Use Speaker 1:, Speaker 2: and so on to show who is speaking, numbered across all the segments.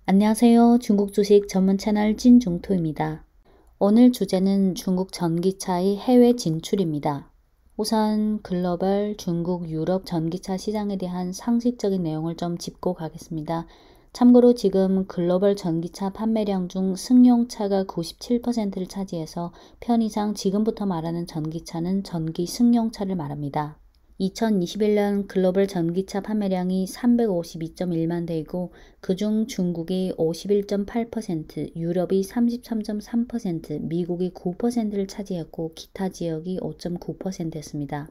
Speaker 1: 안녕하세요. 중국 주식 전문 채널 찐중토입니다. 오늘 주제는 중국 전기차의 해외 진출입니다. 우선 글로벌 중국 유럽 전기차 시장에 대한 상식적인 내용을 좀 짚고 가겠습니다. 참고로 지금 글로벌 전기차 판매량 중 승용차가 97%를 차지해서 편의상 지금부터 말하는 전기차는 전기 승용차를 말합니다. 2021년 글로벌 전기차 판매량이 352.1만 대이고 그중 중국이 51.8%, 유럽이 33.3%, 미국이 9%를 차지했고 기타 지역이 5.9%였습니다.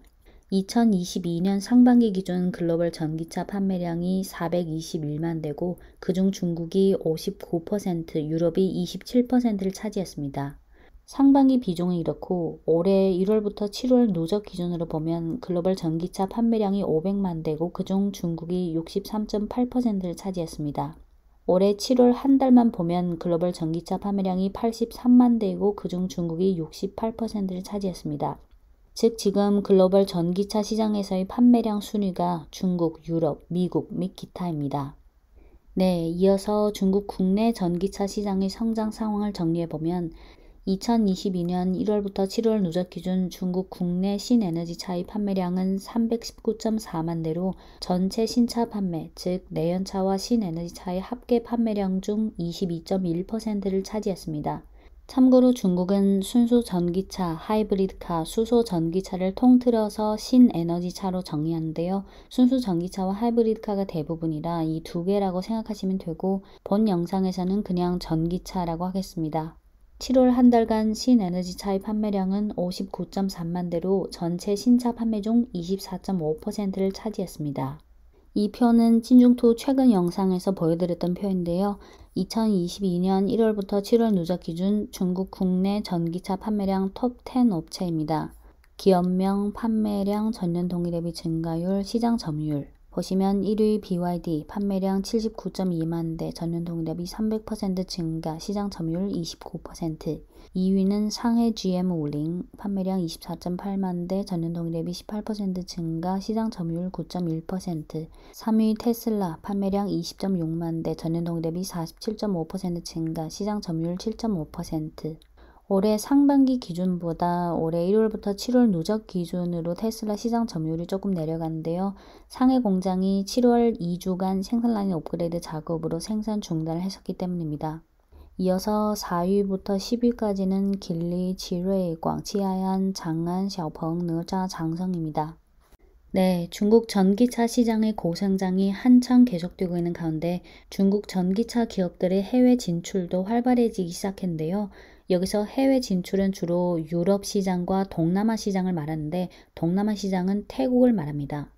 Speaker 1: 2022년 상반기 기준 글로벌 전기차 판매량이 421만 대고 그중 중국이 59%, 유럽이 27%를 차지했습니다. 상반기 비중은 이렇고 올해 1월부터 7월 누적 기준으로 보면 글로벌 전기차 판매량이 500만 대고 그중 중국이 63.8%를 차지했습니다. 올해 7월 한 달만 보면 글로벌 전기차 판매량이 83만 대이고 그중 중국이 68%를 차지했습니다. 즉 지금 글로벌 전기차 시장에서의 판매량 순위가 중국, 유럽, 미국 및 기타입니다. 네, 이어서 중국 국내 전기차 시장의 성장 상황을 정리해보면 2022년 1월부터 7월 누적 기준 중국 국내 신에너지차의 판매량은 319.4만 대로 전체 신차 판매, 즉 내연차와 신에너지차의 합계 판매량 중 22.1%를 차지했습니다. 참고로 중국은 순수 전기차, 하이브리드카, 수소 전기차를 통틀어서 신에너지차로 정의하는데요. 순수 전기차와 하이브리드카가 대부분이라 이 두 개라고 생각하시면 되고 본 영상에서는 그냥 전기차라고 하겠습니다. 7월 한 달간 신에너지차의 판매량은 59.3만 대로 전체 신차 판매 중 24.5%를 차지했습니다. 이 표는 찐중토 최근 영상에서 보여드렸던 표인데요. 2022년 1월부터 7월 누적 기준 중국 국내 전기차 판매량 톱10 업체입니다. 기업명, 판매량, 전년 동기 대비 증가율, 시장 점유율 보시면 1위 BYD 판매량 79.2만 대, 전년 동기 대비 300% 증가, 시장 점유율 29%. 2위는 상해 GM 우링 판매량 24.8만 대, 전년 동기 대비 18% 증가, 시장 점유율 9.1%. 3위 테슬라 판매량 20.6만 대, 전년 동기 대비 47.5% 증가, 시장 점유율 7.5%. 올해 상반기 기준보다 올해 1월부터 7월 누적 기준으로 테슬라 시장 점유율이 조금 내려갔는데요. 상해 공장이 7월 2주간 생산 라인 업그레이드 작업으로 생산 중단을 했었기 때문입니다. 이어서 4위부터 10위까지는 길리, 지뢰, 광치아얀, 장안, 샤오펑, 느자, 장성입니다. 네, 중국 전기차 시장의 고성장이 한창 계속되고 있는 가운데 중국 전기차 기업들의 해외 진출도 활발해지기 시작했는데요. 여기서 해외 진출은 주로 유럽 시장과 동남아 시장을 말하는데 동남아 시장은 태국을 말합니다.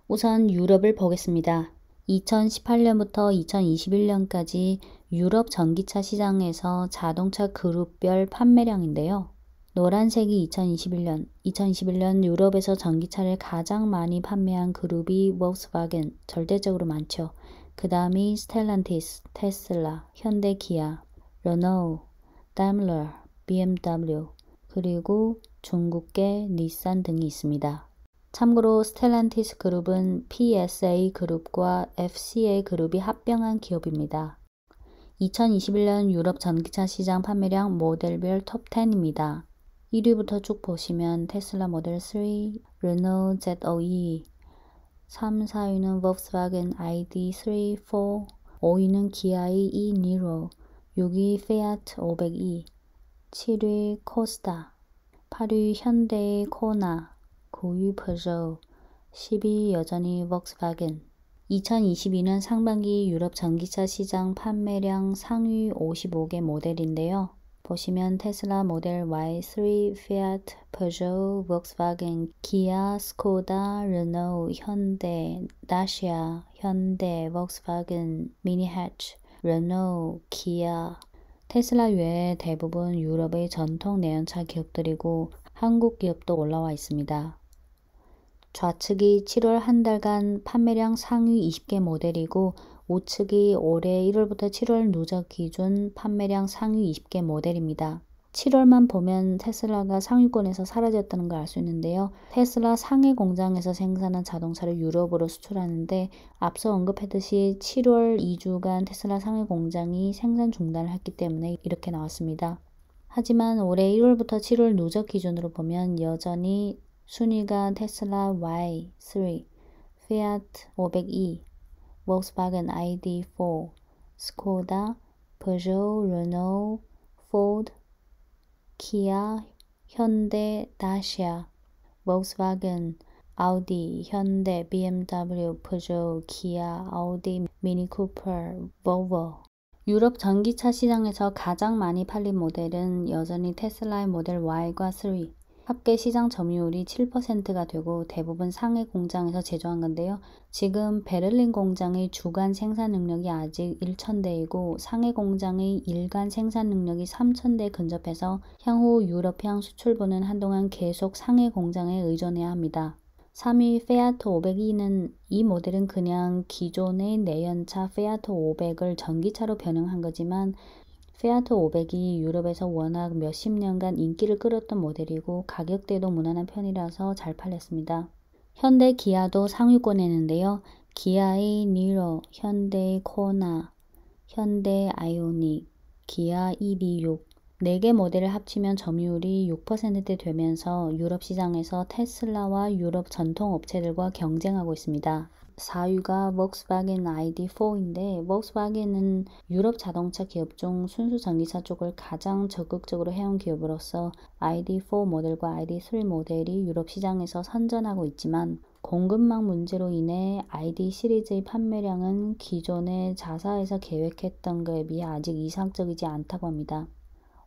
Speaker 1: 우선 유럽을 보겠습니다. 2018년부터 2021년까지 유럽 전기차 시장에서 자동차 그룹별 판매량인데요. 노란색이 2021년 유럽에서 전기차를 가장 많이 판매한 그룹이 볼kswagen, 절대적으로 많죠. 그 다음이 스텔란티스, 테슬라, 현대 기아, 르노우, 다임러, BMW, 그리고 중국계 닛산 등이 있습니다. 참고로 스텔란티스 그룹은 PSA 그룹과 FCA 그룹이 합병한 기업입니다. 2021년 유럽 전기차 시장 판매량 모델별 톱10입니다. 1위부터 쭉 보시면 테슬라 모델 3, 르노 ZOE, 3, 4위는 볼kswagen ID3, 4, 5위는 기아의 e-니로, 6위 피아트 500e, 7위 코스타, 8위 현대의 코나, 9위 peugeot, 10위 여전히 볼kswagen. 2022년 상반기 유럽 전기차 시장 판매량 상위 55개 모델인데요. 보시면 테슬라 모델 Y3, 피아트, peugeot, 볼kswagen, 기아, 스코다, 르노우, 현대, 다시아, 현대, 볼kswagen, 미니 해치, 르노우, 기아. 테슬라 외에 대부분 유럽의 전통 내연차 기업들이고 한국 기업도 올라와 있습니다. 좌측이 7월 한 달간 판매량 상위 20개 모델이고 우측이 올해 1월부터 7월 누적 기준 판매량 상위 20개 모델입니다. 7월만 보면 테슬라가 상위권에서 사라졌다는 걸 알 수 있는데요. 테슬라 상해 공장에서 생산한 자동차를 유럽으로 수출하는데 앞서 언급했듯이 7월 2주간 테슬라 상해 공장이 생산 중단을 했기 때문에 이렇게 나왔습니다. 하지만 올해 1월부터 7월 누적 기준으로 보면 여전히 순위가 테슬라 Y3, 피아트 500e, volkswagen ID4, 스코다, peugeot, renault, ford, 키아, 현대, 다시아, volkswagen, 아우디, 현대, BMW, peugeot, 키아, 아우디, 미니 쿠퍼, 볼보. 유럽 전기차 시장에서 가장 많이 팔린 모델은 여전히 테슬라의 모델 Y과 3. 합계 시장 점유율이 7%가 되고 대부분 상해 공장에서 제조한 건데요. 지금 베를린 공장의 주간 생산 능력이 아직 1,000대이고 상해 공장의 일간 생산 능력이 3,000대에 근접해서 향후 유럽향 수출부는 한동안 계속 상해 공장에 의존해야 합니다. 3위 피아트 500e는 이 모델은 그냥 기존의 내연차 피아트 500을 전기차로 변형한 거지만 피아트 500이 유럽에서 워낙 몇십 년간 인기를 끌었던 모델이고 가격대도 무난한 편이라서 잘 팔렸습니다. 현대 기아도 상위권에 있는데요. 기아의 니로, 현대의 코나, 현대 아이오닉, 기아 EV6 4개 모델을 합치면 점유율이 6%대 되면서 유럽 시장에서 테슬라와 유럽 전통 업체들과 경쟁하고 있습니다. 4위가 volkswagen ID4인데 volkswagen은 유럽 자동차 기업 중 순수 전기차 쪽을 가장 적극적으로 해온 기업으로서 ID4 모델과 ID3 모델이 유럽 시장에서 선전하고 있지만 공급망 문제로 인해 ID 시리즈의 판매량은 기존의 자사에서 계획했던 것에 비해 아직 이상적이지 않다고 합니다.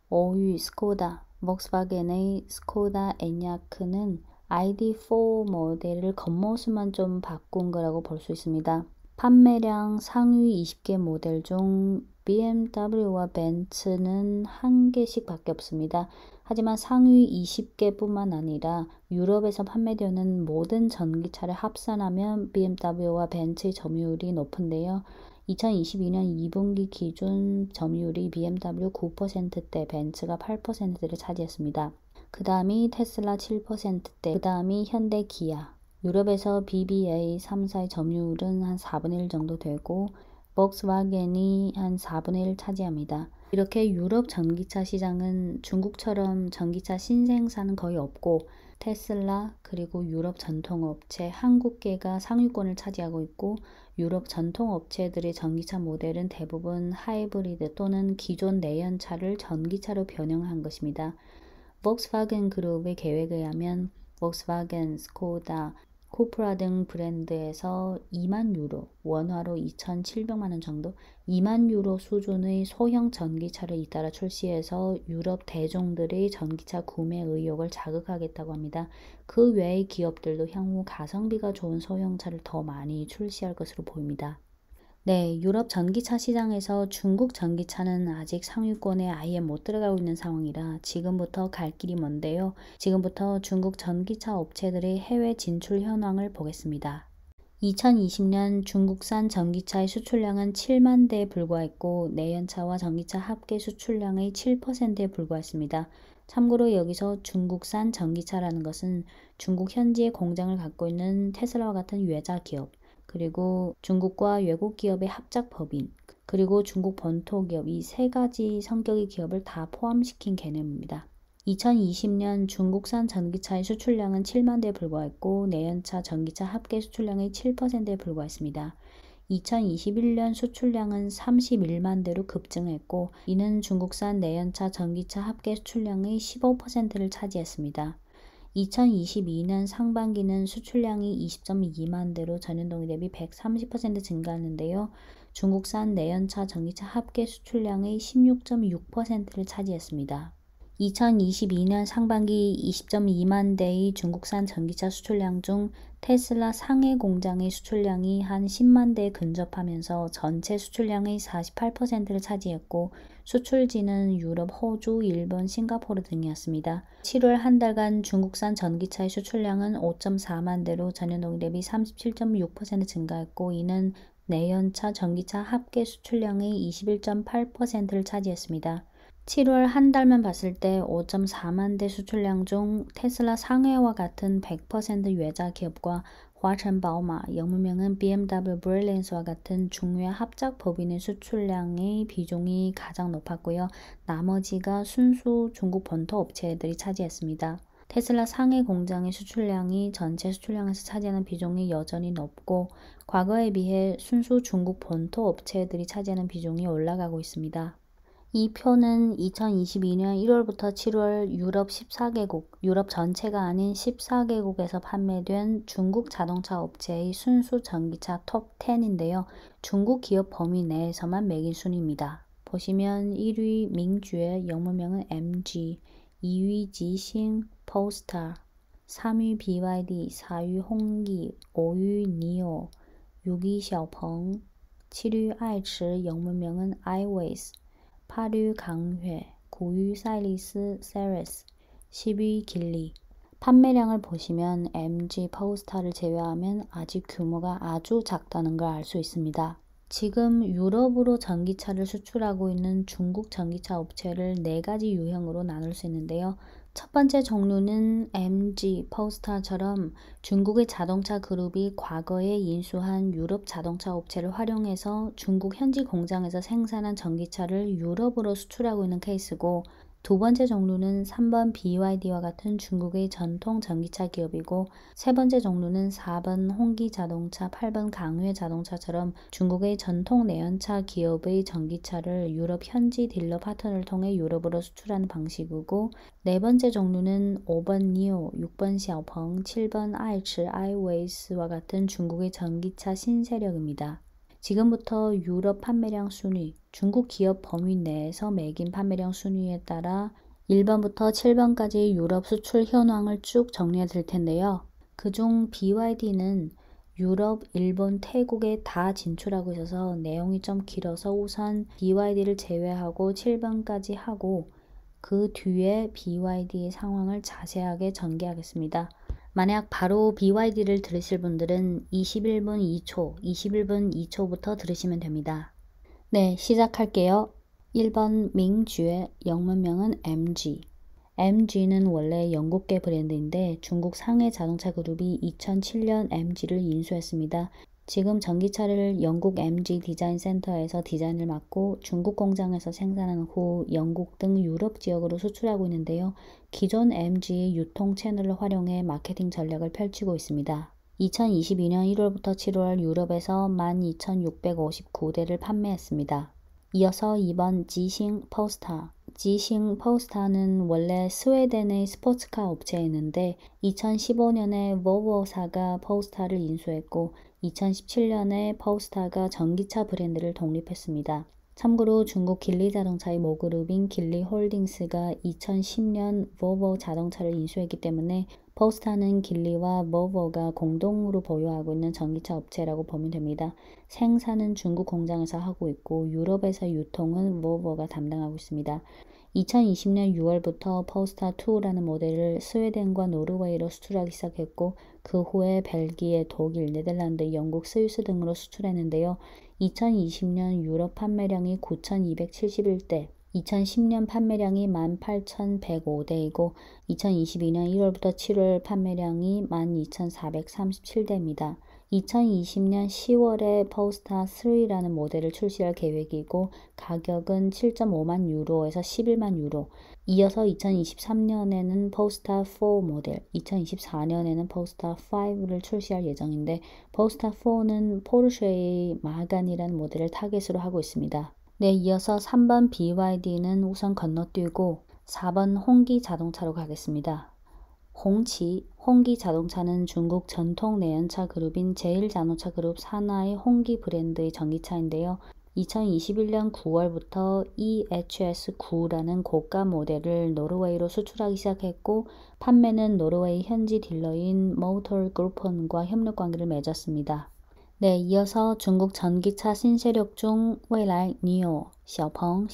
Speaker 1: 5위 스코다, volkswagen의 스코다 에냐크는 ID4 모델을 겉모습만 좀 바꾼 거라고 볼 수 있습니다. 판매량 상위 20개 모델 중 BMW와 벤츠는 1개씩 밖에 없습니다. 하지만 상위 20개뿐만 아니라 유럽에서 판매되는 모든 전기차를 합산하면 BMW와 벤츠의 점유율이 높은데요. 2022년 2분기 기준 점유율이 BMW 9%대, 벤츠가 8%를 차지했습니다. 그 다음이 테슬라 7%대, 그 다음이 현대 기아. 유럽에서 BBA 3사의 점유율은 한 4분의 1 정도 되고 volkswagen이 한 4분의 1 차지합니다. 이렇게 유럽 전기차 시장은 중국처럼 전기차 신생산은 거의 없고 테슬라 그리고 유럽 전통업체 한국계가 상위권을 차지하고 있고 유럽 전통업체들의 전기차 모델은 대부분 하이브리드 또는 기존 내연차를 전기차로 변형한 것입니다. volkswagen 그룹의 계획에 의하면 volkswagen, 스코다, 코프라 등 브랜드에서 2만 유로, 원화로 2,700만 원 정도, 2만 유로 수준의 소형 전기차를 잇따라 출시해서 유럽 대중들의 전기차 구매 의욕을 자극하겠다고 합니다. 그 외의 기업들도 향후 가성비가 좋은 소형차를 더 많이 출시할 것으로 보입니다. 네, 유럽 전기차 시장에서 중국 전기차는 아직 상위권에 아예 못 들어가고 있는 상황이라 지금부터 갈 길이 먼데요. 지금부터 중국 전기차 업체들의 해외 진출 현황을 보겠습니다. 2020년 중국산 전기차의 수출량은 7만 대에 불과했고 내연차와 전기차 합계 수출량의 7%에 불과했습니다. 참고로 여기서 중국산 전기차라는 것은 중국 현지에 공장을 갖고 있는 테슬라와 같은 외자 기업, 그리고 중국과 외국 기업의 합작 법인, 그리고 중국 본토 기업 이 세 가지 성격의 기업을 다 포함시킨 개념입니다. 2020년 중국산 전기차의 수출량은 7만 대에 불과했고 내연차 전기차 합계 수출량의 7%에 불과했습니다. 2021년 수출량은 31만 대로 급증했고 이는 중국산 내연차 전기차 합계 수출량의 15%를 차지했습니다. 2022년 상반기는 수출량이 20.2만 대로 전년동기 대비 130% 증가하는데요. 중국산 내연차 전기차 합계 수출량의 16.6%를 차지했습니다. 2022년 상반기 20.2만 대의 중국산 전기차 수출량 중 테슬라 상해 공장의 수출량이 한 10만 대에 근접하면서 전체 수출량의 48%를 차지했고 수출지는 유럽, 호주, 일본, 싱가포르 등이었습니다. 7월 한 달간 중국산 전기차의 수출량은 5.4만 대로 전년 동기 대비 37.6% 증가했고 이는 내연차 전기차 합계 수출량의 21.8%를 차지했습니다. 7월 한 달만 봤을 때 5.4만 대 수출량 중 테슬라 상해와 같은 100% 유해자 기업과 화천바오마, 영문명은 BMW 브릴리언스와 같은 중유의 합작 법인의 수출량의 비중이 가장 높았고요. 나머지가 순수 중국 본토 업체들이 차지했습니다. 테슬라 상해 공장의 수출량이 전체 수출량에서 차지하는 비중이 여전히 높고 과거에 비해 순수 중국 본토 업체들이 차지하는 비중이 올라가고 있습니다. 이 표는 2022년 1월부터 7월 유럽 14개국, 유럽 전체가 아닌 14개국에서 판매된 중국 자동차 업체의 순수 전기차 톱 10인데요. 중국 기업 범위 내에서만 매긴 순위입니다. 보시면 1위 민주의 영문명은 MG, 2위 지싱, 포스타, 3위 BYD, 4위 홍기, 5위 니오, 6위 샤오펑, 7위爱驰 영문명은 iWays, 8위 강회, 9위 사이리스 세레스, 10위 길리. 판매량을 보시면 MG 포스타를 제외하면 아직 규모가 아주 작다는 걸 알 수 있습니다. 지금 유럽으로 전기차를 수출하고 있는 중국 전기차 업체를 4가지 유형으로 나눌 수 있는데요. 첫 번째 종류는 MG, 포스타처럼 중국의 자동차 그룹이 과거에 인수한 유럽 자동차 업체를 활용해서 중국 현지 공장에서 생산한 전기차를 유럽으로 수출하고 있는 케이스고, 두 번째 종류는 3번 BYD와 같은 중국의 전통 전기차 기업이고, 세 번째 종류는 4번 홍기자동차, 8번 강회자동차처럼 중국의 전통 내연차 기업의 전기차를 유럽 현지 딜러 파트너를 통해 유럽으로 수출하는 방식이고, 네 번째 종류는 5번 니오, 6번 샤오펑, 7번爱驰 iWays와 같은 중국의 전기차 신세력입니다. 지금부터 유럽 판매량 순위, 중국 기업 범위 내에서 매긴 판매량 순위에 따라 1번부터 7번까지 유럽 수출 현황을 쭉 정리해 드릴 텐데요. 그중 BYD는 유럽, 일본, 태국에 다 진출하고 있어서 내용이 좀 길어서 우선 BYD를 제외하고 7번까지 하고 그 뒤에 BYD의 상황을 자세하게 전개하겠습니다. 만약 바로 BYD를 들으실 분들은 21분 2초부터 들으시면 됩니다. 네, 시작할게요. 1번 민주의 영문명은 MG. MG는 원래 영국계 브랜드인데 중국 상해 자동차 그룹이 2007년 MG를 인수했습니다. 지금 전기차를 영국 MG 디자인 센터에서 디자인을 맡고 중국 공장에서 생산한 후 영국 등 유럽 지역으로 수출하고 있는데요. 기존 MG의 유통 채널을 활용해 마케팅 전략을 펼치고 있습니다. 2022년 1월부터 7월 유럽에서 12,659대를 판매했습니다. 이어서 2번 지싱 포스타. 지싱 포스타는 원래 스웨덴의 스포츠카 업체였는데 2015년에 보보사가 포스타를 인수했고 2017년에 포스타가 전기차 브랜드를 독립했습니다. 참고로 중국 길리 자동차의 모그룹인 길리 홀딩스가 2010년 보보 자동차를 인수했기 때문에 포스타는 길리와 보보가 공동으로 보유하고 있는 전기차 업체라고 보면 됩니다. 생산은 중국 공장에서 하고 있고 유럽에서 유통은 보보가 담당하고 있습니다. 2020년 6월부터 포스타2라는 모델을 스웨덴과 노르웨이로 수출하기 시작했고 그 후에 벨기에, 독일, 네덜란드, 영국, 스위스 등으로 수출했는데요. 2020년 유럽 판매량이 9,271대, 2010년 판매량이 18,105대이고 2022년 1월부터 7월 판매량이 12,437대입니다. 2020년 10월에 포스타 3라는 모델을 출시할 계획이고 가격은 7.5만 유로에서 11만 유로. 이어서 2023년에는 포스타 4 모델, 2024년에는 포스타 5를 출시할 예정인데 포스타 4는 포르쉐의 마간이라는 모델을 타겟으로 하고 있습니다. 네, 이어서 3번 BYD는 우선 건너뛰고 4번 홍기 자동차로 가겠습니다. 홍기 자동차는 중국 전통 내연차 그룹인 제일자동차 그룹 산하의 홍기 브랜드의 전기차인데요. 2021년 9월부터 EHS9라는 고가 모델을 노르웨이로 수출하기 시작했고 판매는 노르웨이 현지 딜러인 모터그룹폰과 협력 관계를 맺었습니다. 네, 이어서 중국 전기차 신세력 중蔚来 니오, 샤오펑,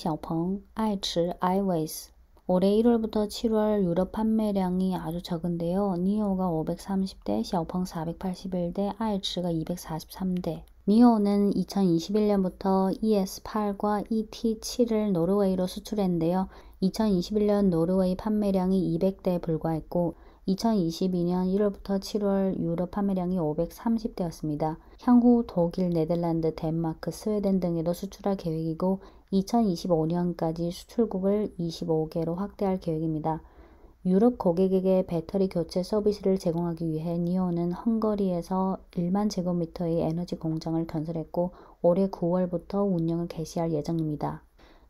Speaker 1: 爱驰 iWays. 올해 1월부터 7월 유럽 판매량이 아주 적은데요. 니오가 530대, 샤오펑 481대,爱驰가 243대. 니오는 2021년부터 ES8과 ET7을 노르웨이로 수출했는데요. 2021년 노르웨이 판매량이 200대에 불과했고 2022년 1월부터 7월 유럽 판매량이 530대였습니다. 향후 독일, 네덜란드, 덴마크, 스웨덴 등에도 수출할 계획이고 2025년까지 수출국을 25개로 확대할 계획입니다. 유럽 고객에게 배터리 교체 서비스를 제공하기 위해 니오는 헝가리에서 1만 제곱미터의 에너지 공장을 건설했고 올해 9월부터 운영을 개시할 예정입니다.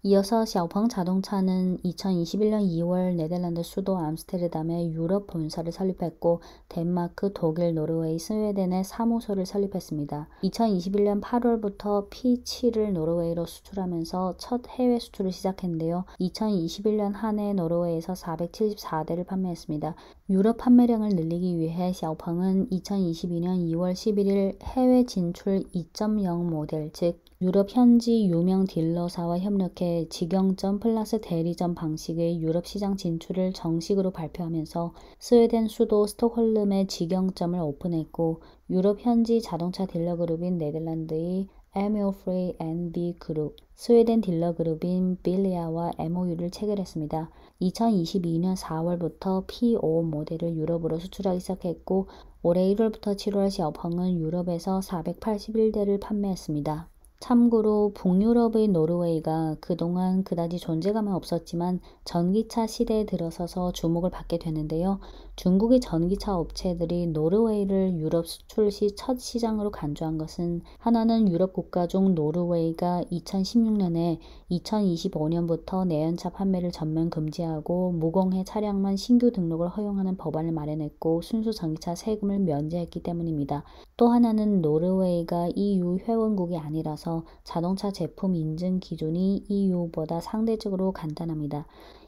Speaker 1: 이어서 샤오펑 자동차는 2021년 2월 네덜란드 수도 암스테르담에 유럽 본사를 설립했고 덴마크, 독일, 노르웨이, 스웨덴에 사무소를 설립했습니다. 2021년 8월부터 P7을 노르웨이로 수출하면서 첫 해외 수출을 시작했는데요. 2021년 한 해 노르웨이에서 474대를 판매했습니다. 유럽 판매량을 늘리기 위해 샤오펑은 2022년 2월 11일 해외 진출 2.0 모델, 즉 유럽 현지 유명 딜러사와 협력해 직영점 플러스 대리점 방식의 유럽 시장 진출을 정식으로 발표하면서 스웨덴 수도 스톡홀름에 직영점을 오픈했고 유럽 현지 자동차 딜러 그룹인 네덜란드의 에미오프레이 앤비 그룹, 스웨덴 딜러 그룹인 빌리아와 MOU를 체결했습니다. 2022년 4월부터 P5 모델을 유럽으로 수출하기 시작했고 올해 1월부터 7월 샤오펑은 유럽에서 481대를 판매했습니다. 참고로 북유럽의 노르웨이가 그동안 그다지 존재감은 없었지만 전기차 시대에 들어서서 주목을 받게 되는데요. 중국의 전기차 업체들이 노르웨이를 유럽 수출 시 첫 시장으로 간주한 것은 하나는 유럽 국가 중 노르웨이가 2016년에 2025년부터 내연차 판매를 전면 금지하고 무공해 차량만 신규 등록을 허용하는 법안을 마련했고 순수 전기차 세금을 면제했기 때문입니다. 또 하나는 노르웨이가 EU 회원국이 아니라서 자동차 제품 인증 기준이 EU보다 상대적으로 간단합니다.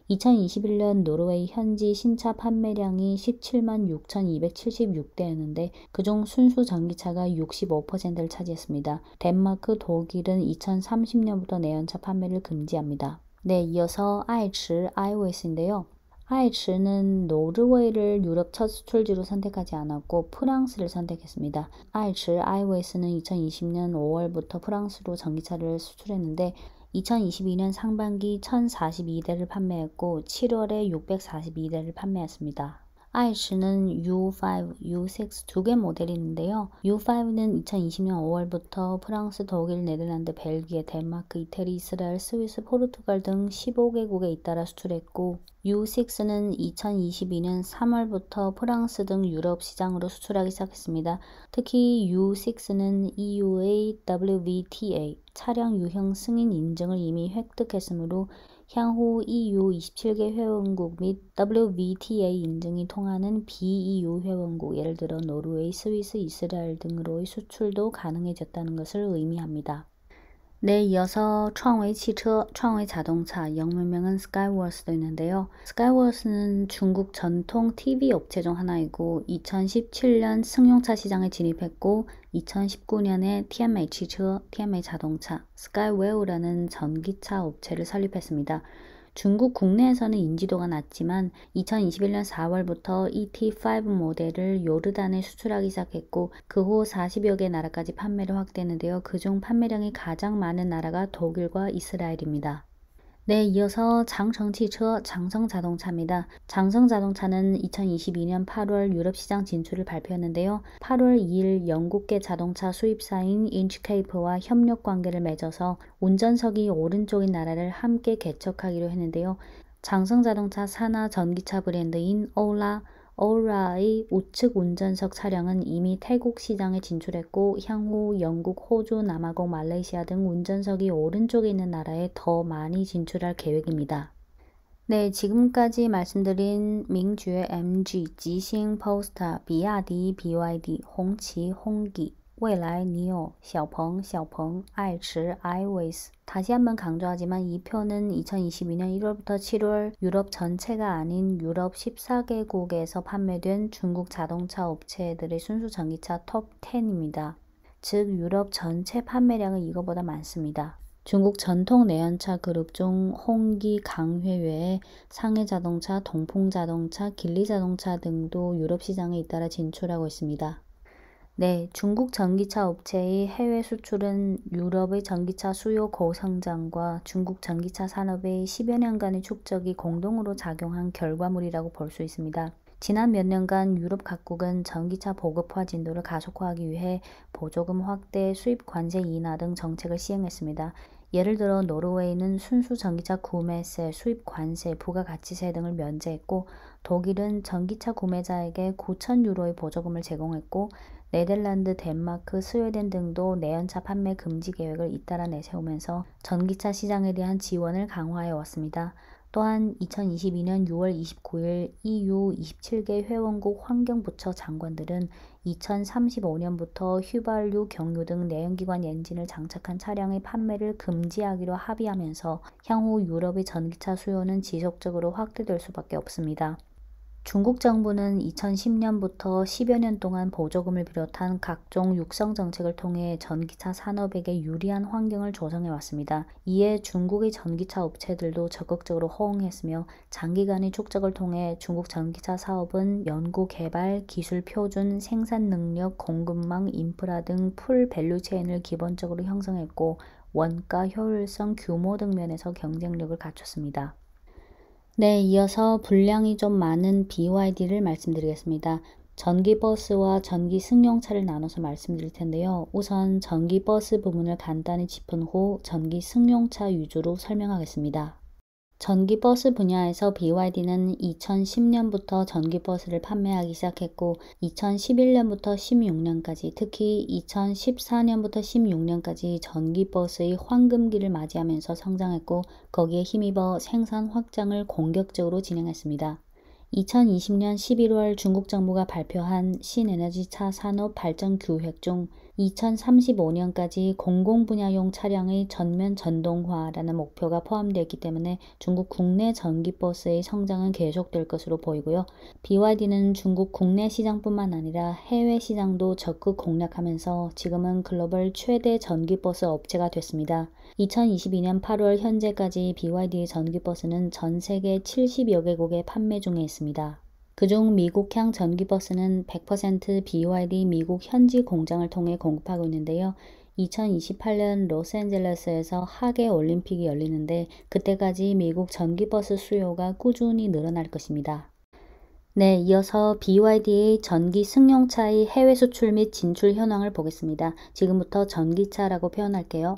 Speaker 1: 2021년 노르웨이 현지 신차 판매량이 17만 6,276대였는데 그중 순수 전기차가 65%를 차지했습니다. 덴마크, 독일은 2030년부터 내연차 판매를 금지합니다. 네, 이어서 아이츠 아이웨스인데요. 아이츠는 노르웨이를 유럽 첫 수출지로 선택하지 않았고 프랑스를 선택했습니다. 아이츠 아이웨스는 2020년 5월부터 프랑스로 전기차를 수출했는데 2022년 상반기 1042대를 판매했고 7월에 642대를 판매했습니다. 아이츠는 U5, U6 두 개 모델이 있는데요. U5는 2020년 5월부터 프랑스, 독일, 네덜란드, 벨기에, 덴마크, 이태리, 이스라엘, 스위스, 포르투갈 등 15개국에 잇따라 수출했고 U6는 2022년 3월부터 프랑스 등 유럽 시장으로 수출하기 시작했습니다. 특히 U6는 EU의 WVTA 차량 유형 승인 인증을 이미 획득했으므로 향후 EU 27개 회원국 및 WVTA 인증이 통하는 비EU 회원국, 예를 들어 노르웨이, 스위스, 이스라엘 등으로의 수출도 가능해졌다는 것을 의미합니다. 네, 이어서创维汽车, 创维 자동차, 영문명은 스카이워스도 있는데요. 스카이워스는 중국 전통 TV 업체 중 하나이고 2017년 승용차 시장에 진입했고 2019년에 TMA汽车, TMA 자동차, 스카이웨어라는 전기차 업체를 설립했습니다. 중국 국내에서는 인지도가 낮지만 2021년 4월부터 ET5 모델을 요르단에 수출하기 시작했고 그 후 40여 개 나라까지 판매를 확대했는데요. 그중 판매량이 가장 많은 나라가 독일과 이스라엘입니다. 네, 이어서 장성汽车, 장성자동차입니다. 장성자동차는 2022년 8월 유럽 시장 진출을 발표했는데요. 8월 2일 영국계 자동차 수입사인 인치케이프와 협력 관계를 맺어서 운전석이 오른쪽인 나라를 함께 개척하기로 했는데요. 장성자동차 산하 전기차 브랜드인 오라의 우측 운전석 차량은 이미 태국 시장에 진출했고 향후 영국, 호주, 남아공, 말레이시아 등 운전석이 오른쪽에 있는 나라에 더 많이 진출할 계획입니다. 네, 지금까지 말씀드린 민주의 MG, 지싱, 포스타, 비야디, BYD, 홍치, 홍기, 未来 니오, 샤오펑, 샤오펑, 아이츠, 아이웨이스. 다시 한번 강조하지만 이 표는 2022년 1월부터 7월 유럽 전체가 아닌 유럽 14개국에서 판매된 중국 자동차 업체들의 순수 전기차 톱 10입니다. 즉 유럽 전체 판매량은 이거보다 많습니다. 중국 전통 내연차 그룹 중 홍기, 강회 외에 상해자동차, 동풍자동차, 길리자동차 등도 유럽 시장에 잇따라 진출하고 있습니다. 네, 중국 전기차 업체의 해외 수출은 유럽의 전기차 수요 고성장과 중국 전기차 산업의 10여 년간의 축적이 공동으로 작용한 결과물이라고 볼 수 있습니다. 지난 몇 년간 유럽 각국은 전기차 보급화 진도를 가속화하기 위해 보조금 확대, 수입 관세 인하 등 정책을 시행했습니다. 예를 들어 노르웨이는 순수 전기차 구매세, 수입 관세, 부가가치세 등을 면제했고, 독일은 전기차 구매자에게 9,000유로의 보조금을 제공했고, 네덜란드, 덴마크, 스웨덴 등도 내연차 판매 금지 계획을 잇따라 내세우면서 전기차 시장에 대한 지원을 강화해 왔습니다. 또한 2022년 6월 29일 EU 27개 회원국 환경부처 장관들은 2035년부터 휘발유, 경유 등 내연기관 엔진을 장착한 차량의 판매를 금지하기로 합의하면서 향후 유럽의 전기차 수요는 지속적으로 확대될 수밖에 없습니다. 중국 정부는 2010년부터 10여 년 동안 보조금을 비롯한 각종 육성 정책을 통해 전기차 산업에게 유리한 환경을 조성해 왔습니다. 이에 중국의 전기차 업체들도 적극적으로 호응했으며 장기간의 축적을 통해 중국 전기차 사업은 연구 개발, 기술 표준, 생산 능력, 공급망, 인프라 등 풀 밸류체인을 기본적으로 형성했고, 원가, 효율성, 규모 등 면에서 경쟁력을 갖췄습니다. 네, 이어서 분량이 좀 많은 BYD를 말씀드리겠습니다. 전기버스와 전기 승용차를 나눠서 말씀드릴 텐데요. 우선 전기버스 부분을 간단히 짚은 후 전기 승용차 위주로 설명하겠습니다. 전기버스 분야에서 BYD는 2010년부터 전기버스를 판매하기 시작했고, 2011년부터 16년까지, 특히 2014년부터 16년까지 전기버스의 황금기를 맞이하면서 성장했고, 거기에 힘입어 생산 확장을 공격적으로 진행했습니다. 2020년 11월 중국 정부가 발표한 신에너지차 산업 발전 규획 중 2035년까지 공공분야용 차량의 전면 전동화라는 목표가 포함되어 있기 때문에 중국 국내 전기버스의 성장은 계속될 것으로 보이고요. BYD는 중국 국내 시장뿐만 아니라 해외 시장도 적극 공략하면서 지금은 글로벌 최대 전기버스 업체가 됐습니다. 2022년 8월 현재까지 BYD의 전기버스는 전 세계 70여 개국에 판매 중에 있습니다. 그중 미국향 전기버스는 100% BYD 미국 현지 공장을 통해 공급하고 있는데요. 2028년 로스앤젤레스에서 하계 올림픽이 열리는데 그때까지 미국 전기버스 수요가 꾸준히 늘어날 것입니다. 네, 이어서 BYD의 전기 승용차의 해외 수출 및 진출 현황을 보겠습니다. 지금부터 전기차라고 표현할게요.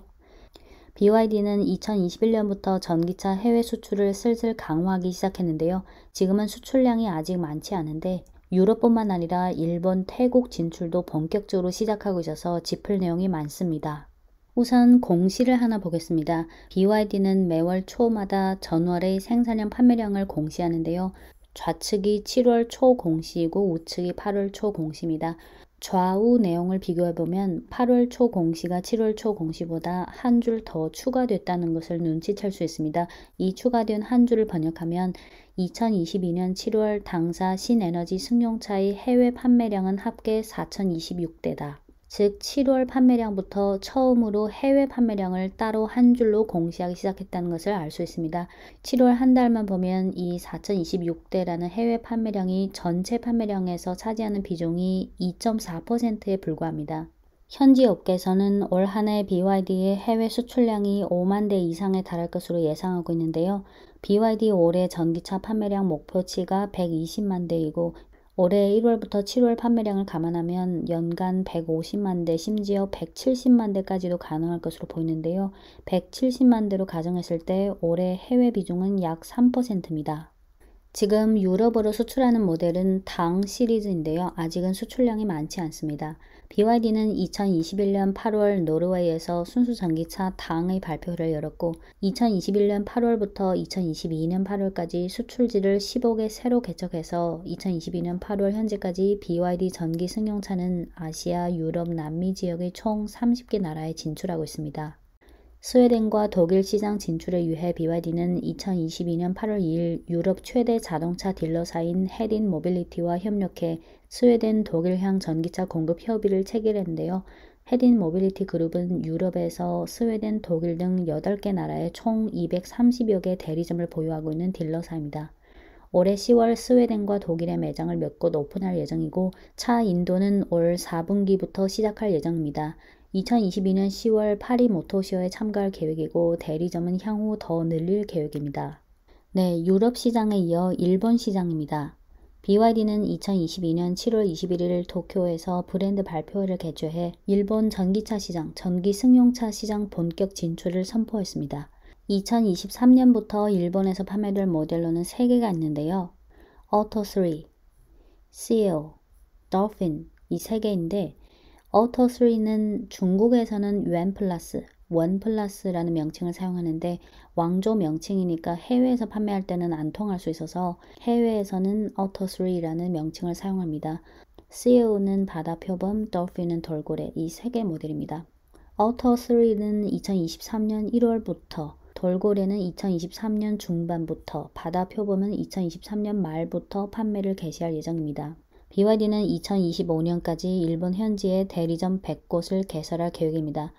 Speaker 1: BYD는 2021년부터 전기차 해외 수출을 슬슬 강화하기 시작했는데요. 지금은 수출량이 아직 많지 않은데 유럽뿐만 아니라 일본, 태국 진출도 본격적으로 시작하고 있어서 짚을 내용이 많습니다. 우선 공시를 하나 보겠습니다. BYD는 매월 초마다 전월의 생산량 판매량을 공시하는데요. 좌측이 7월 초 공시이고 우측이 8월 초 공시입니다. 좌우 내용을 비교해보면 8월 초 공시가 7월 초 공시보다 한 줄 더 추가됐다는 것을 눈치챌 수 있습니다. 이 추가된 한 줄을 번역하면 2022년 7월 당사 신에너지 승용차의 해외 판매량은 합계 4,026대다. 즉 7월 판매량부터 처음으로 해외 판매량을 따로 한 줄로 공시하기 시작했다는 것을 알 수 있습니다. 7월 한 달만 보면 이 4,026대라는 해외 판매량이 전체 판매량에서 차지하는 비중이 2.4%에 불과합니다. 현지 업계에서는 올 한 해 BYD의 해외 수출량이 5만 대 이상에 달할 것으로 예상하고 있는데요. BYD 올해 전기차 판매량 목표치가 120만 대이고 올해 1월부터 7월 판매량을 감안하면 연간 150만 대, 심지어 170만 대까지도 가능할 것으로 보이는데요. 170만 대로 가정했을 때 올해 해외 비중은 약 3%입니다. 지금 유럽으로 수출하는 모델은 당 시리즈인데요. 아직은 수출량이 많지 않습니다. BYD는 2021년 8월 노르웨이에서 순수 전기차 당의 발표를 열었고 2021년 8월부터 2022년 8월까지 수출지를 15개 새로 개척해서 2022년 8월 현재까지 BYD 전기 승용차는 아시아, 유럽, 남미 지역의 총 30개 나라에 진출하고 있습니다. 스웨덴과 독일 시장 진출에 위해 BYD는 2022년 8월 2일 유럽 최대 자동차 딜러사인 헤딘 모빌리티와 협력해 스웨덴 독일향 전기차 공급 협의를 체결했는데요. 헤딘 모빌리티 그룹은 유럽에서 스웨덴, 독일 등 8개 나라에 총 230여 개 대리점을 보유하고 있는 딜러사입니다. 올해 10월 스웨덴과 독일의 매장을 몇 곳 오픈할 예정이고 차 인도는 올 4분기부터 시작할 예정입니다. 2022년 10월 파리 모터쇼에 참가할 계획이고 대리점은 향후 더 늘릴 계획입니다. 네, 유럽 시장에 이어 일본 시장입니다. BYD는 2022년 7월 21일 도쿄에서 브랜드 발표회를 개최해 일본 전기차 시장, 전기 승용차 시장 본격 진출을 선포했습니다. 2023년부터 일본에서 판매될 모델로는 3개가 있는데요. Auto3, Seal, Dolphin 이 3개인데 Auto3는 중국에서는 유엔플러스, 원플러스라는 명칭을 사용하는데 왕조 명칭이니까 해외에서 판매할 때는 안 통할 수 있어서 해외에서는 Auto3라는 명칭을 사용합니다. Seal은 바다표범, Dolphin은 돌고래 이 3개 모델입니다. Auto3는 2023년 1월부터 돌고래는 2023년 중반부터, 바다표범은 2023년 말부터 판매를 개시할 예정입니다. BYD는 2025년까지 일본 현지에 대리점 100곳을 개설할 계획입니다.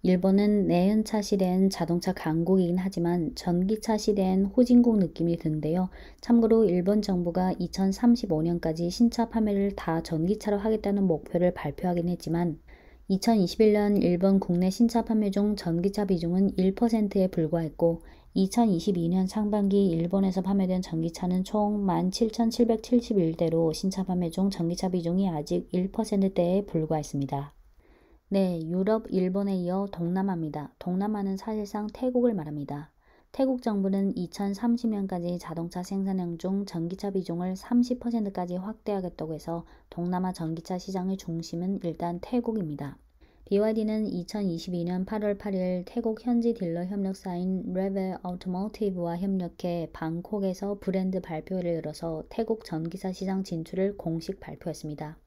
Speaker 1: 일본은 내연차 시대엔 자동차 강국이긴 하지만 전기차 시대엔 후진국 느낌이 드는데요. 참고로 일본 정부가 2035년까지 신차 판매를 다 전기차로 하겠다는 목표를 발표하긴 했지만 2021년 일본 국내 신차 판매 중 전기차 비중은 1%에 불과했고 2022년 상반기 일본에서 판매된 전기차는 총 17,771대로 신차 판매 중 전기차 비중이 아직 1%대에 불과했습니다. 네, 유럽, 일본에 이어 동남아입니다. 동남아는 사실상 태국을 말합니다. 태국 정부는 2030년까지 자동차 생산량 중 전기차 비중을 30%까지 확대하겠다고 해서 동남아 전기차 시장의 중심은 일단 태국입니다. BYD는 2022년 8월 8일 태국 현지 딜러 협력사인 레벨 오토모티브와 협력해 방콕에서 브랜드 발표회를 열어서 태국 전기차 시장 진출을 공식 발표했습니다.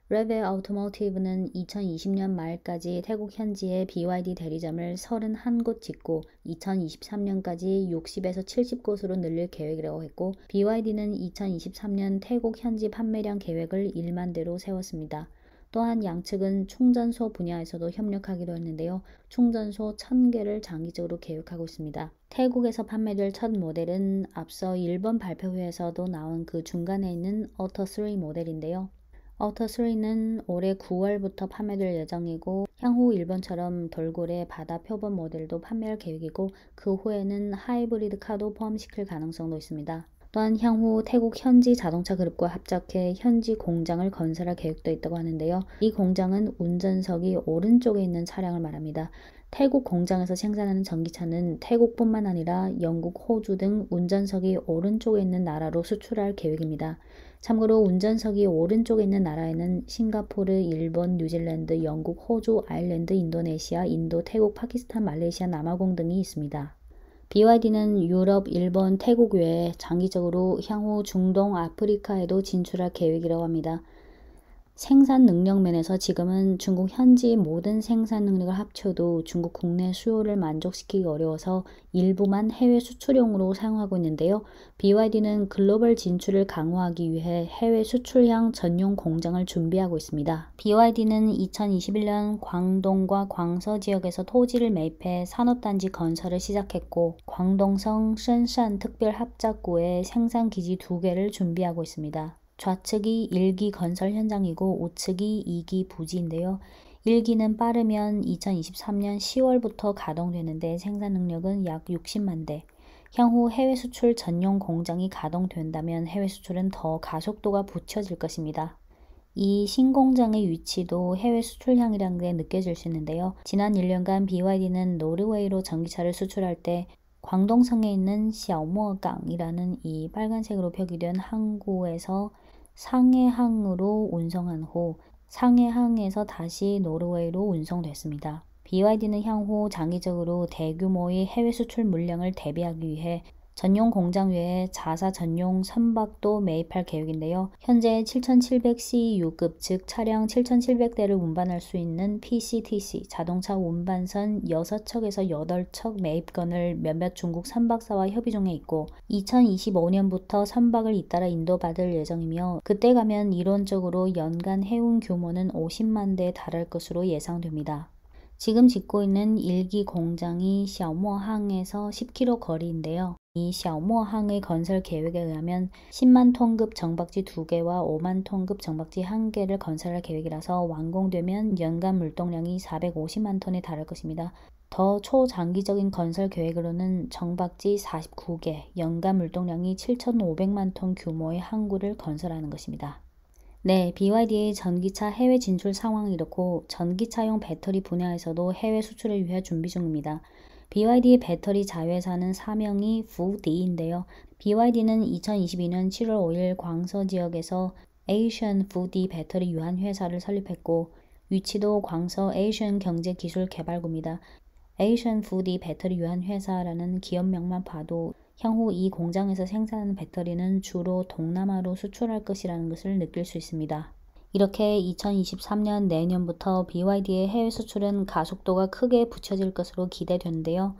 Speaker 1: 레벨 오토모티브는 2020년 말까지 태국 현지에 BYD 대리점을 31곳 짓고 2023년까지 60에서 70곳으로 늘릴 계획이라고 했고 BYD는 2023년 태국 현지 판매량 계획을 1만 대로 세웠습니다. 또한 양측은 충전소 분야에서도 협력하기로 했는데요. 충전소 1000개를 장기적으로 계획하고 있습니다. 태국에서 판매될 첫 모델은 앞서 일본 발표회에서도 나온 그 중간에 있는 Auto3 모델인데요. Auto3는 올해 9월부터 판매될 예정이고 향후 일본처럼 돌고래 바다 표본 모델도 판매할 계획이고 그 후에는 하이브리드 카도 포함시킬 가능성도 있습니다. 또한 향후 태국 현지 자동차 그룹과 합작해 현지 공장을 건설할 계획도 있다고 하는데요. 이 공장은 운전석이 오른쪽에 있는 차량을 말합니다. 태국 공장에서 생산하는 전기차는 태국뿐만 아니라 영국, 호주 등 운전석이 오른쪽에 있는 나라로 수출할 계획입니다. 참고로 운전석이 오른쪽에 있는 나라에는 싱가포르, 일본, 뉴질랜드, 영국, 호주, 아일랜드, 인도네시아, 인도, 태국, 파키스탄, 말레이시아, 남아공 등이 있습니다. BYD는 유럽, 일본, 태국 외에 장기적으로 향후 중동, 아프리카에도 진출할 계획이라고 합니다. 생산 능력 면에서 지금은 중국 현지 모든 생산 능력을 합쳐도 중국 국내 수요를 만족시키기 어려워서 일부만 해외 수출용으로 사용하고 있는데요. BYD는 글로벌 진출을 강화하기 위해 해외 수출향 전용 공장을 준비하고 있습니다. BYD는 2021년 광동과 광서 지역에서 토지를 매입해 산업단지 건설을 시작했고 광동성 션산 특별합작구에 생산기지 2개를 준비하고 있습니다. 좌측이 1기 건설 현장이고 우측이 2기 부지인데요. 1기는 빠르면 2023년 10월부터 가동되는데 생산 능력은 약 60만 대. 향후 해외 수출 전용 공장이 가동된다면 해외 수출은 더 가속도가 붙여질 것입니다. 이 신공장의 위치도 해외 수출향이라는 게 느껴질 수 있는데요. 지난 1년간 BYD는 노르웨이로 전기차를 수출할 때 광동성에 있는 샤오모강이라는 이 빨간색으로 표기된 항구에서 상해항으로 운송한 후 상해항에서 다시 노르웨이로 운송됐습니다. BYD는 향후 장기적으로 대규모의 해외 수출 물량을 대비하기 위해 전용 공장 외에 자사 전용 선박도 매입할 계획인데요. 현재 7700CU급 즉 차량 7700대를 운반할 수 있는 PCTC 자동차 운반선 6척에서 8척 매입건을 몇몇 중국 선박사와 협의 중에 있고 2025년부터 선박을 잇따라 인도받을 예정이며 그때 가면 이론적으로 연간 해운 규모는 50만 대에 달할 것으로 예상됩니다. 지금 짓고 있는 1기 공장이 샤오모항에서 10km 거리인데요. 이 샤오모항의 건설 계획에 의하면 10만 톤급 정박지 2개와 5만 톤급 정박지 1개를 건설할 계획이라서 완공되면 연간 물동량이 450만 톤에 달할 것입니다. 더 초장기적인 건설 계획으로는 정박지 49개, 연간 물동량이 7,500만 톤 규모의 항구를 건설하는 것입니다. 네, BYD의 전기차 해외 진출 상황이 이렇고 전기차용 배터리 분야에서도 해외 수출을 위해 준비 중입니다. BYD의 배터리 자회사는 사명이 FUD인데요. BYD는 2022년 7월 5일 광서 지역에서 에이션 FUD 배터리 유한 회사를 설립했고 위치도 광서 에이션 경제기술개발구입니다. 에이션 FUD 배터리 유한 회사라는 기업명만 봐도 향후 이 공장에서 생산하는 배터리는 주로 동남아로 수출할 것이라는 것을 느낄 수 있습니다. 이렇게 2023년 내년부터 BYD의 해외 수출은 가속도가 크게 붙여질 것으로 기대되는데요.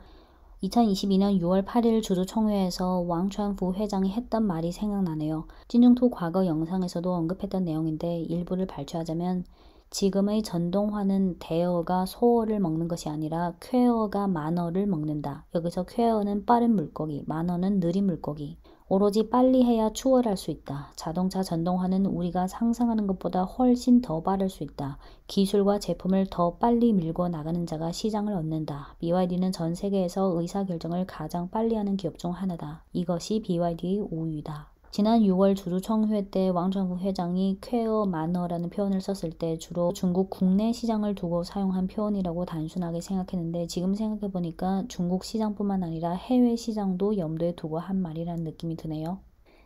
Speaker 1: 2022년 6월 8일 주주총회에서 왕천후 회장이 했던 말이 생각나네요. 찐중투 과거 영상에서도 언급했던 내용인데 일부를 발췌하자면 지금의 전동화는 대어가 소어를 먹는 것이 아니라 쾌어가 만어를 먹는다. 여기서 쾌어는 빠른 물고기, 만어는 느린 물고기. 오로지 빨리 해야 추월할 수 있다. 자동차 전동화는 우리가 상상하는 것보다 훨씬 더 빠를 수 있다. 기술과 제품을 더 빨리 밀고 나가는 자가 시장을 얻는다. BYD는 전 세계에서 의사결정을 가장 빨리 하는 기업 중 하나다. 이것이 BYD의 우위다. 지난 6월 주주총회 때 왕천구 회장이 쾌어 만어라는 표현을 썼을 때 주로 중국 국내 시장을 두고 사용한 표현이라고 단순하게 생각했는데 지금 생각해보니까 중국 시장뿐만 아니라 해외 시장도 염두에 두고 한 말이라는 느낌이 드네요.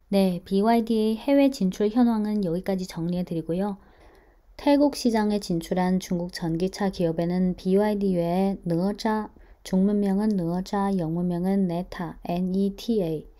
Speaker 1: 네, BYD의 해외 진출 현황은 여기까지 정리해드리고요. 태국 시장에 진출한 중국 전기차 기업에는 BYD 외에 너자, 중문명은 너자, 영문명은 네타, NETA,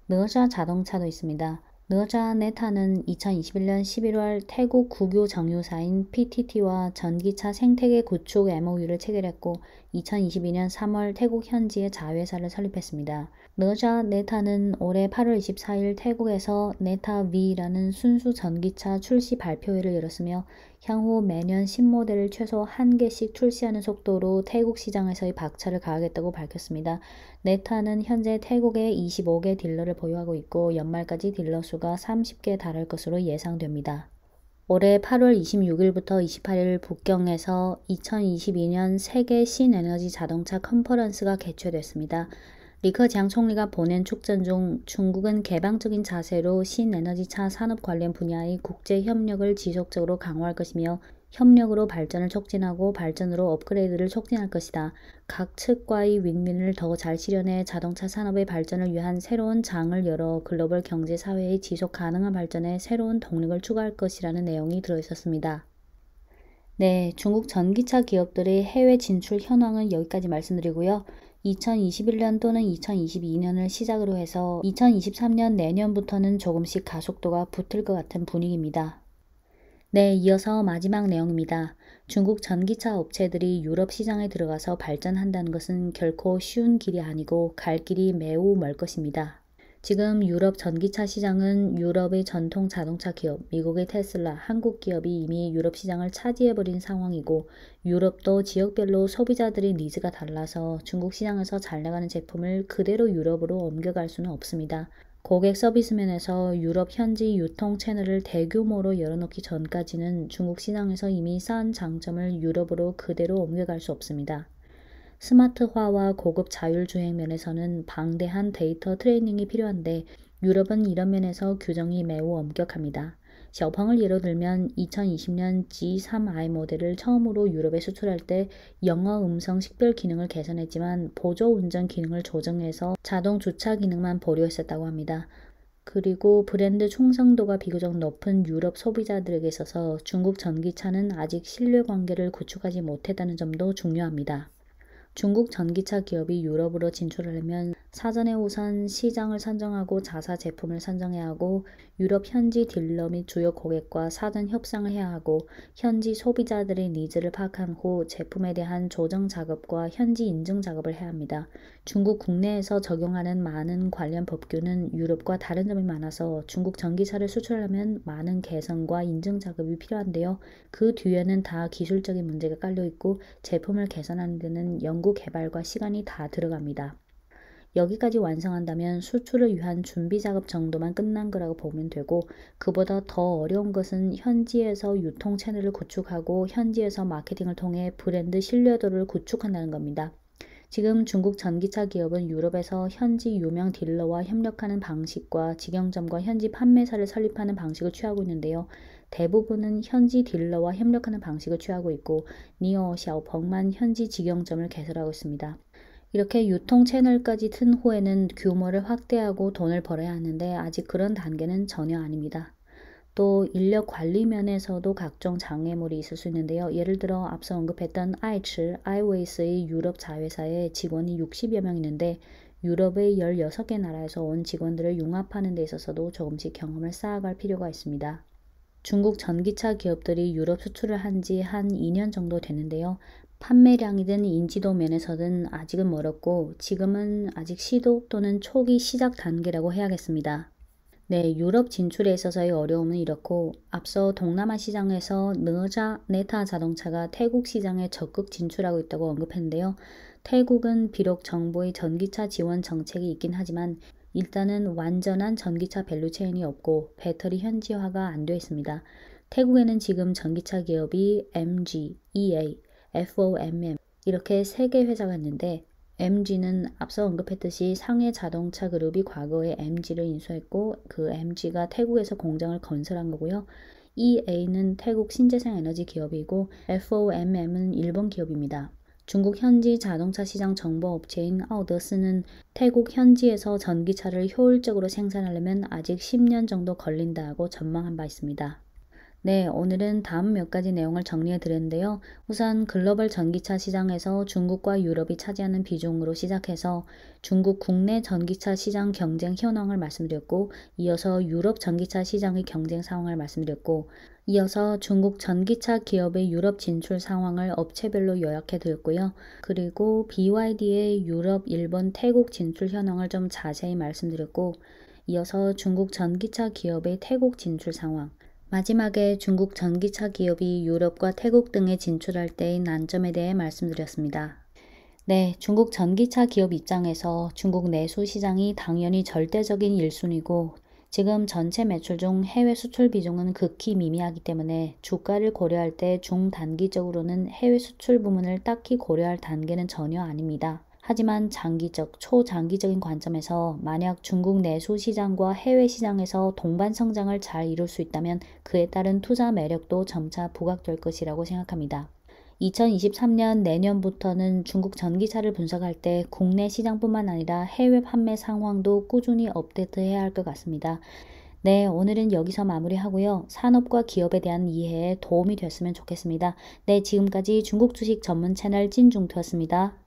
Speaker 1: 너자 자동차도 있습니다. 너자 네타는 2021년 11월 태국 국유 정유사인 PTT와 전기차 생태계 구축 MOU를 체결했고 2022년 3월 태국 현지의 자회사를 설립했습니다. 너자 네타는 올해 8월 24일 태국에서 네타 V라는 순수 전기차 출시 발표회를 열었으며 향후 매년 신모델을 최소 1개씩 출시하는 속도로 태국 시장에서의 박차를 가하겠다고 밝혔습니다. 네타는 현재 태국에 25개 딜러를 보유하고 있고 연말까지 딜러 수가 30개에 달할 것으로 예상됩니다. 올해 8월 26일부터 28일 북경에서 2022년 세계 신에너지 자동차 컨퍼런스가 개최됐습니다. 리커장 총리가 보낸 축전 중 중국은 개방적인 자세로 신에너지차 산업 관련 분야의 국제 협력을 지속적으로 강화할 것이며 협력으로 발전을 촉진하고 발전으로 업그레이드를 촉진할 것이다. 각 측과의 윈윈을 더 잘 실현해 자동차 산업의 발전을 위한 새로운 장을 열어 글로벌 경제 사회의 지속 가능한 발전에 새로운 동력을 추가할 것이라는 내용이 들어있었습니다. 네, 중국 전기차 기업들의 해외 진출 현황은 여기까지 말씀드리고요. 2021년 또는 2022년을 시작으로 해서 2023년 내년부터는 조금씩 가속도가 붙을 것 같은 분위기입니다. 네, 이어서 마지막 내용입니다. 중국 전기차 업체들이 유럽 시장에 들어가서 발전한다는 것은 결코 쉬운 길이 아니고 갈 길이 매우 멀 것입니다. 지금 유럽 전기차 시장은 유럽의 전통 자동차 기업, 미국의 테슬라, 한국 기업이 이미 유럽 시장을 차지해버린 상황이고 유럽도 지역별로 소비자들의 니즈가 달라서 중국 시장에서 잘 나가는 제품을 그대로 유럽으로 옮겨갈 수는 없습니다. 고객 서비스 면에서 유럽 현지 유통 채널을 대규모로 열어놓기 전까지는 중국 시장에서 이미 쌓은 장점을 유럽으로 그대로 옮겨갈 수 없습니다. 스마트화와 고급 자율주행 면에서는 방대한 데이터 트레이닝이 필요한데 유럽은 이런 면에서 규정이 매우 엄격합니다. 샤오펑을 예로 들면 2020년 G3i 모델을 처음으로 유럽에 수출할 때 영어 음성 식별 기능을 개선했지만 보조 운전 기능을 조정해서 자동 주차 기능만 보류했었다고 합니다. 그리고 브랜드 충성도가 비교적 높은 유럽 소비자들에게 있어서 중국 전기차는 아직 신뢰관계를 구축하지 못했다는 점도 중요합니다. 중국 전기차 기업이 유럽으로 진출하려면 사전에 우선 시장을 선정하고 자사 제품을 선정해야 하고 유럽 현지 딜러 및 주요 고객과 사전 협상을 해야 하고 현지 소비자들의 니즈를 파악한 후 제품에 대한 조정 작업과 현지 인증 작업을 해야 합니다. 중국 국내에서 적용하는 많은 관련 법규는 유럽과 다른 점이 많아서 중국 전기차를 수출하려면 많은 개선과 인증 작업이 필요한데요. 그 뒤에는 다 기술적인 문제가 깔려 있고 제품을 개선하는 데는 연구 개발과 시간이 다 들어갑니다. 여기까지 완성한다면 수출을 위한 준비 작업 정도만 끝난 거라고 보면 되고 그보다 더 어려운 것은 현지에서 유통 채널을 구축하고 현지에서 마케팅을 통해 브랜드 신뢰도를 구축한다는 겁니다. 지금 중국 전기차 기업은 유럽에서 현지 유명 딜러와 협력하는 방식과 직영점과 현지 판매사를 설립하는 방식을 취하고 있는데요. 대부분은 현지 딜러와 협력하는 방식을 취하고 있고 니오, 샤오펑만 현지 직영점을 개설하고 있습니다. 이렇게 유통 채널까지 튼 후에는 규모를 확대하고 돈을 벌어야 하는데 아직 그런 단계는 전혀 아닙니다. 또 인력 관리 면에서도 각종 장애물이 있을 수 있는데요. 예를 들어 앞서 언급했던 아이츠, 아이웨이스의 유럽 자회사에 직원이 60여 명 있는데 유럽의 16개 나라에서 온 직원들을 융합하는 데 있어서도 조금씩 경험을 쌓아갈 필요가 있습니다. 중국 전기차 기업들이 유럽 수출을 한 지 한 2년 정도 되는데요. 판매량이든 인지도 면에서는 아직은 멀었고 지금은 아직 시도 또는 초기 시작 단계라고 해야겠습니다. 네, 유럽 진출에 있어서의 어려움은 이렇고 앞서 동남아 시장에서 느자, 네타 자동차가 태국 시장에 적극 진출하고 있다고 언급했는데요. 태국은 비록 정부의 전기차 지원 정책이 있긴 하지만 일단은 완전한 전기차 밸류체인이 없고 배터리 현지화가 안 되어 있습니다. 태국에는 지금 전기차 기업이 MG, EA, FOMM 이렇게 3개 회사가 있는데 MG는 앞서 언급했듯이 상해 자동차 그룹이 과거에 MG를 인수했고 그 MG가 태국에서 공장을 건설한 거고요. EA는 태국 신재생 에너지 기업이고 FOMM은 일본 기업입니다. 중국 현지 자동차 시장 정보 업체인 아우더스는 태국 현지에서 전기차를 효율적으로 생산하려면 아직 10년 정도 걸린다고 전망한 바 있습니다. 네, 오늘은 다음 몇 가지 내용을 정리해 드렸는데요. 우선 글로벌 전기차 시장에서 중국과 유럽이 차지하는 비중으로 시작해서 중국 국내 전기차 시장 경쟁 현황을 말씀드렸고 이어서 유럽 전기차 시장의 경쟁 상황을 말씀드렸고 이어서 중국 전기차 기업의 유럽 진출 상황을 업체별로 요약해 드렸고요. 그리고 BYD의 유럽, 일본, 태국 진출 현황을 좀 자세히 말씀드렸고 이어서 중국 전기차 기업의 태국 진출 상황 마지막에 중국 전기차 기업이 유럽과 태국 등에 진출할 때의 난점에 대해 말씀드렸습니다. 네, 중국 전기차 기업 입장에서 중국 내수 시장이 당연히 절대적인 1순위고 지금 전체 매출 중 해외 수출 비중은 극히 미미하기 때문에 주가를 고려할 때 중단기적으로는 해외 수출 부문을 딱히 고려할 단계는 전혀 아닙니다. 하지만 장기적, 초장기적인 관점에서 만약 중국 내수 시장과 해외 시장에서 동반 성장을 잘 이룰 수 있다면 그에 따른 투자 매력도 점차 부각될 것이라고 생각합니다. 2023년 내년부터는 중국 전기차를 분석할 때 국내 시장뿐만 아니라 해외 판매 상황도 꾸준히 업데이트해야 할 것 같습니다. 네, 오늘은 여기서 마무리하고요. 산업과 기업에 대한 이해에 도움이 됐으면 좋겠습니다. 네, 지금까지 중국 주식 전문 채널 찐중투였습니다.